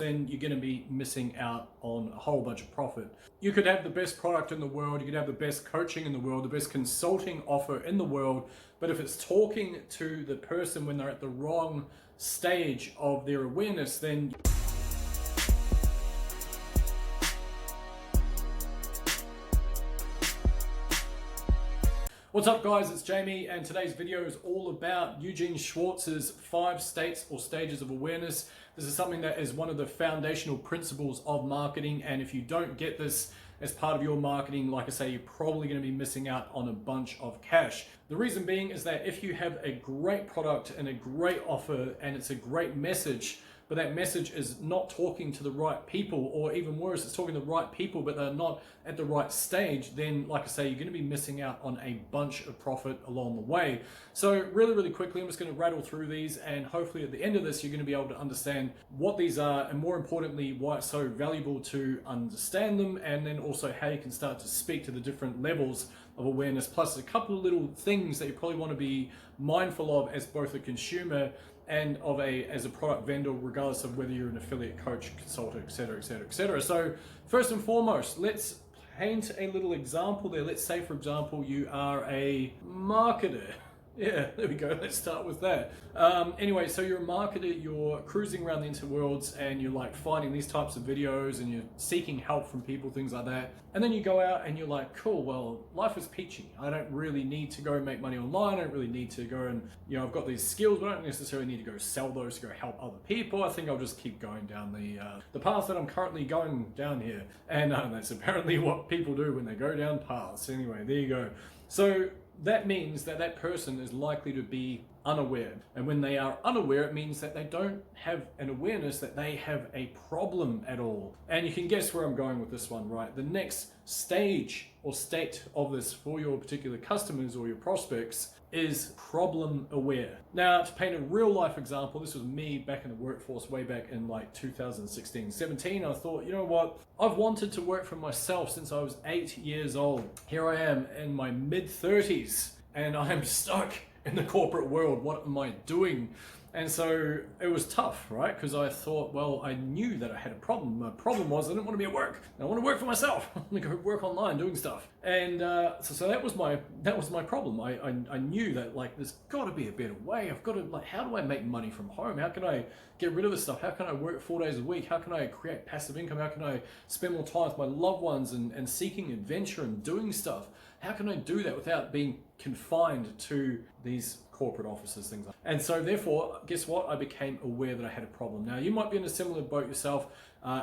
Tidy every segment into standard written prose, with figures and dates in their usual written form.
then you're going to be missing out on a whole bunch of profit. You could have the best product in the world, you could have the best coaching in the world, the best consulting offer in the world, but if it's talking to the person when they're at the wrong stage of their awareness, then What's up guys, it's Jamie, and today's video is all about Eugene Schwartz's 5 states or stages of awareness. This is something that is one of the foundational principles of marketing, and if you don't get this as part of your marketing, like I say, you're probably going to be missing out on a bunch of cash. The reason being is that if you have a great product and a great offer and it's a great message, but that message is not talking to the right people, or even worse, it's talking to the right people, but they're not at the right stage, then like I say, you're going to be missing out on a bunch of profit along the way. So really quickly, I'm just going to rattle through these, and hopefully at the end of this, you're going to be able to understand what these are, and more importantly, why it's so valuable to understand them, and then also how you can start to speak to the different levels of awareness, plus a couple of little things that you probably want to be mindful of as both a consumer and as a product vendor, regardless of whether you're an affiliate, coach, consultant, etc. So first and foremost, let's paint a little example there. Let's say, for example, you are a marketer. Yeah, there we go. Let's start with that. Anyway, so you're a marketer, you're cruising around the interworlds, and you're like finding these types of videos, and you're seeking help from people, things like that. And then you go out and you're like, cool, well, life is peachy. I don't really need to go and make money online. I don't really need to go and, I've got these skills, but I don't necessarily need to go sell those to go help other people. I think I'll just keep going down the path that I'm currently going down here. And that's apparently what people do when they go down paths. Anyway, there you go. So that means that that person is likely to be unaware. And when they are unaware, it means that they don't have an awareness that they have a problem at all. And you can guess where I'm going with this one, right? The next stage or state of this for your particular customers or your prospects is problem aware. Now, to paint a real life example, this was me back in the workforce way back in like 2016, 17. I thought, you know what? I've wanted to work for myself since I was 8 years old. Here I am in my mid 30s and I'm stuck in the corporate world. What am I doing? And so it was tough, right? Because I thought, well, I knew that I had a problem. My problem was I didn't want to be at work. I want to work for myself. I want to go work online doing stuff. And so that was my problem. I knew that like there's got to be a better way. I've got to like, how do I make money from home? How can I get rid of this stuff? How can I work 4 days a week? How can I create passive income? How can I spend more time with my loved ones and seeking adventure and doing stuff? How can I do that without being confined to these corporate offices, things like that? And so therefore, guess what? I became aware that I had a problem. Now, you might be in a similar boat yourself.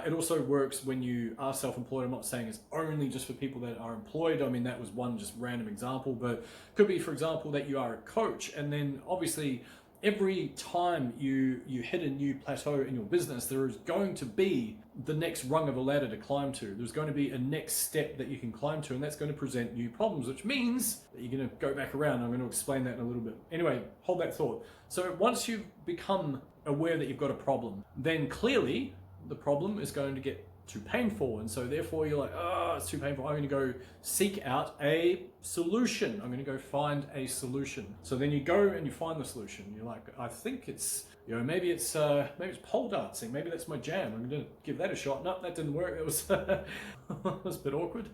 It also works when you are self-employed. I'm not saying it's only just for people that are employed. I mean, that was one just random example, but it could be, for example, that you are a coach, and then obviously every time you hit a new plateau in your business, there is going to be the next rung of a ladder to climb to. There's going to be a next step that you can climb to, and that's going to present new problems, which means that you're going to go back around. I'm going to explain that in a little bit. Anyway, hold that thought. So once you've become aware that you've got a problem, then clearly the problem is going to get too painful, and so therefore you're like, oh, it's too painful. I'm going to go seek out a solution. I'm going to go find a solution. So then you go and you find the solution. You're like, I think it's, maybe it's pole dancing. Maybe that's my jam. I'm going to give that a shot. Nope, that didn't work. It was that was a bit awkward.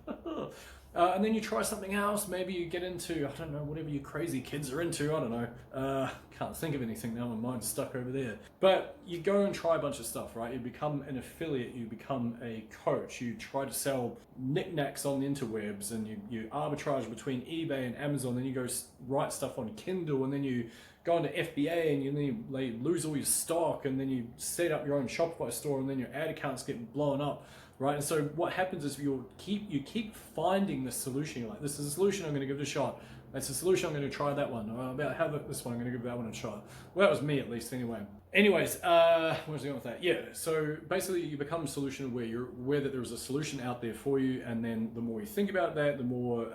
And then you try something else. Maybe you get into, I don't know, whatever you crazy kids are into. I don't know. Can't think of anything now. My mind's stuck over there. But you go and try a bunch of stuff, right? You become an affiliate. You become a coach. You try to sell knickknacks on the interwebs, and you arbitrage between eBay and Amazon. Then you go write stuff on Kindle, and then you go into FBA, and you lose all your stock, and then you set up your own Shopify store, and then your ad accounts get blown up. Right, and so what happens is you keep finding the solution. You're like, this is a solution, I'm going to give it a shot. That's a solution, I'm going to try that one. About how about this one, I'm going to give that one a shot. Well, that was me at least anyway. Anyways, where was I going with that? Yeah, so basically you become solution aware. You're aware that there's a solution out there for you, and then the more you think about that, the more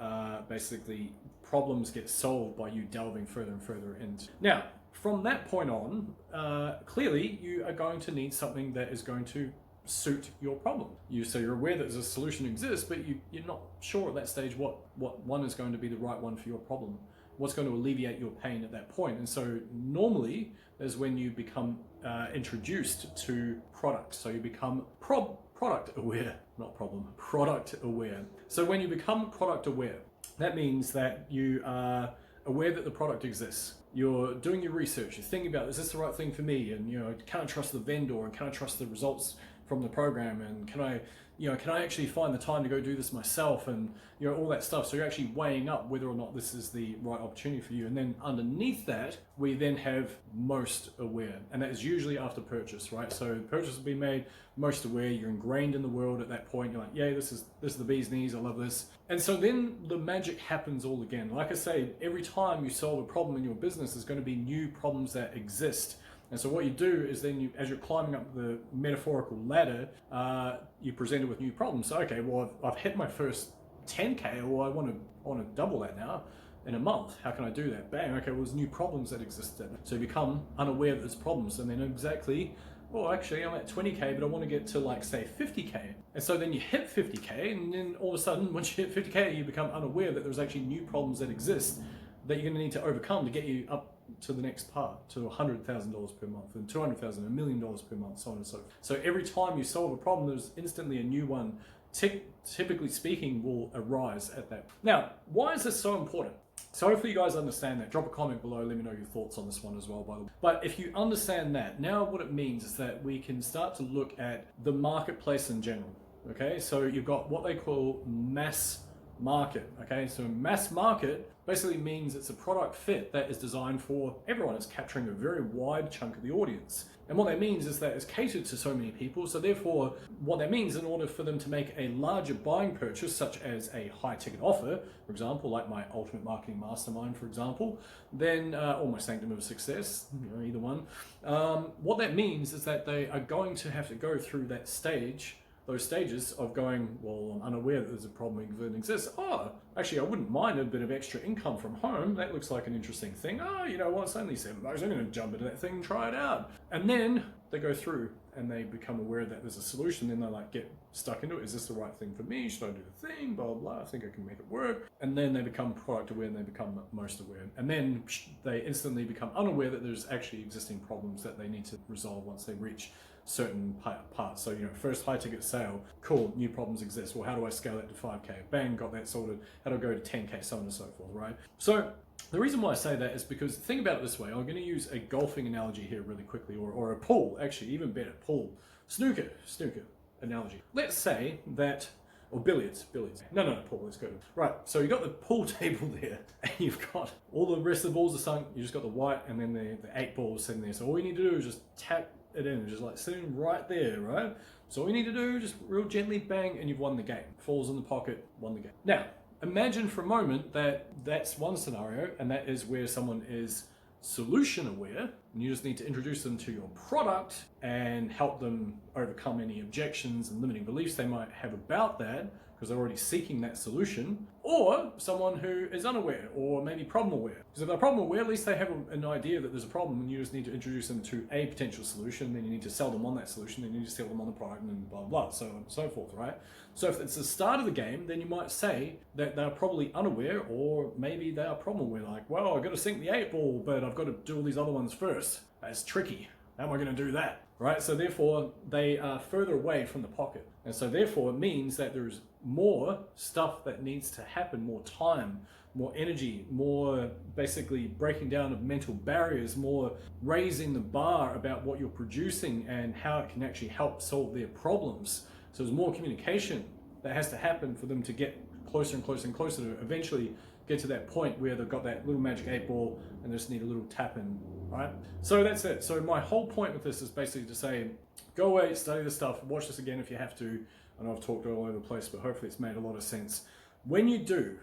basically problems get solved by you delving further and further into. Now, from that point on, clearly you are going to need something that is going to suit your problem. So you're aware that there's a solution exists, but you're not sure at that stage what one is going to be the right one for your problem. what's going to alleviate your pain at that point. And so normally is when you become introduced to product. So you become product aware, not problem, product aware. So when you become product aware, that means that you are aware that the product exists. You're doing your research, you're thinking about, is this the right thing for me? And, you know, can I trust the vendor, and can I trust the results from the program? And can I actually find the time to go do this myself? And, you know, all that stuff. So you're actually weighing up whether or not this is the right opportunity for you. And then underneath that, we then have most aware. And that is usually after purchase, right? So purchase has been made, most aware, you're ingrained in the world at that point. You're like, yeah, this is the bee's knees, I love this. And so then the magic happens all again. Like I say, every time you solve a problem in your business, there's going to be new problems that exist. And so what you do is then as you're climbing up the metaphorical ladder, you present it with new problems. So, okay, well, I've hit my first 10K, or I want to double that now in a month. How can I do that? Bang, okay, well, there's new problems that exist there. So you become unaware that there's problems, and then exactly, well, actually, I'm at 20K, but I want to get to, like, say, 50K. And so then you hit 50K, and then all of a sudden, once you hit 50K, you become unaware that there's actually new problems that exist that you're going to need to overcome to get you up to the next part, to $100,000 per month, and $200,000, $1 million per month, so on and so forth. So every time you solve a problem, there's instantly a new one, typically speaking, will arise at that. Now, why is this so important? So hopefully you guys understand that. Drop a comment below, let me know your thoughts on this one as well, by the way. But if you understand that, now what it means is that we can start to look at the marketplace in general, okay? So you've got what they call mass market, okay? So mass market basically means it's a product fit that is designed for everyone. It's capturing a very wide chunk of the audience. And what that means is that it's catered to so many people. So therefore, what that means, in order for them to make a larger buying purchase, such as a high ticket offer, for example, like my Ultimate Marketing Mastermind, for example, then, or my Sanctum of Success, you know, either one. What that means is that they are going to have to go through that stage, those stages of going, well, I'm unaware that there's a problem that exists. Oh, actually, I wouldn't mind a bit of extra income from home. That looks like an interesting thing. Oh, you know what, it's only $7. I'm going to jump into that thing and try it out. And then they go through and they become aware that there's a solution. Then they like get stuck into it. Is this the right thing for me? Should I do the thing? Blah, blah, blah. I think I can make it work. And then they become product aware, and they become most aware. And then they instantly become unaware that there's actually existing problems that they need to resolve once they reach certain parts. So, you know, first high ticket sale, cool, new problems exist. Well, how do I scale that to 5K? Bang, got that sorted. How do I go to 10K, so on and so forth, right? So the reason why I say that is because think about it this way. I'm going to use a golfing analogy here really quickly, or a pool, actually, even better, pool. Snooker analogy. Let's say that, or billiards. No, pool, let's go. Right, so you've got the pool table there, and you've got all the rest of the balls are sunk, you just got the white, and then the 8 balls sitting there. So all you need to do is just tap it in, just like sitting right there, right? So all you need to do, just real gently bang, and you've won the game. Falls in the pocket, won the game. Now, imagine for a moment that that's one scenario, and that is where someone is solution aware, and you just need to introduce them to your product and help them overcome any objections and limiting beliefs they might have about that, because they're already seeking that solution, or someone who is unaware or maybe problem aware. Because if they're problem aware, at least they have an idea that there's a problem, and you just need to introduce them to a potential solution, then you need to sell them on that solution, then you need to sell them on the product, and then blah, blah, so on and so forth, right? So if it's the start of the game, then you might say that they're probably unaware, or maybe they are problem aware, like, well, I've got to sink the 8 ball, but I've got to do all these other ones first. That's tricky. How am I going to do that? Right? So therefore, they are further away from the pocket. And so therefore, it means that there's more stuff that needs to happen, more time, more energy, more basically breaking down of mental barriers, more raising the bar about what you're producing and how it can actually help solve their problems. So there's more communication that has to happen for them to get closer and closer and closer to eventually get to that point where they've got that little magic 8 ball and they just need a little tap in, right? So that's it. So my whole point with this is basically to say, go away, study this stuff, watch this again if you have to. I know I've talked all over the place, but hopefully it's made a lot of sense. When you do,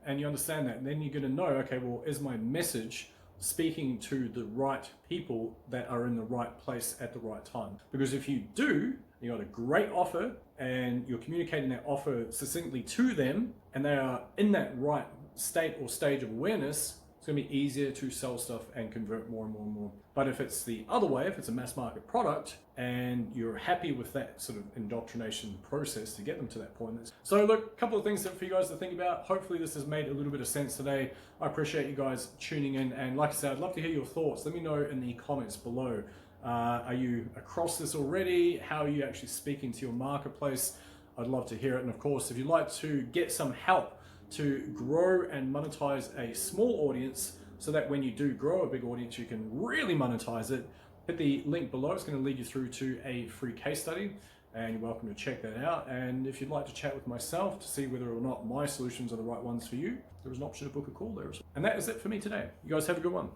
and you understand that, then you're going to know, okay, well, is my message speaking to the right people that are in the right place at the right time? Because if you do, you got a great offer and you're communicating that offer succinctly to them, and they are in that right state or stage of awareness, it's going to be easier to sell stuff and convert more and more and more. But if it's the other way, if it's a mass market product and you're happy with that sort of indoctrination process to get them to that point. So look, a couple of things for you guys to think about. Hopefully this has made a little bit of sense today. I appreciate you guys tuning in. And like I said, I'd love to hear your thoughts. Let me know in the comments below. Are you across this already? How are you actually speaking to your marketplace? I'd love to hear it. And of course, if you'd like to get some help to grow and monetize a small audience so that when you do grow a big audience, you can really monetize it, hit the link below. It's going to lead you through to a free case study and you're welcome to check that out. And if you'd like to chat with myself to see whether or not my solutions are the right ones for you, there is an option to book a call there as well. And that is it for me today. You guys have a good one.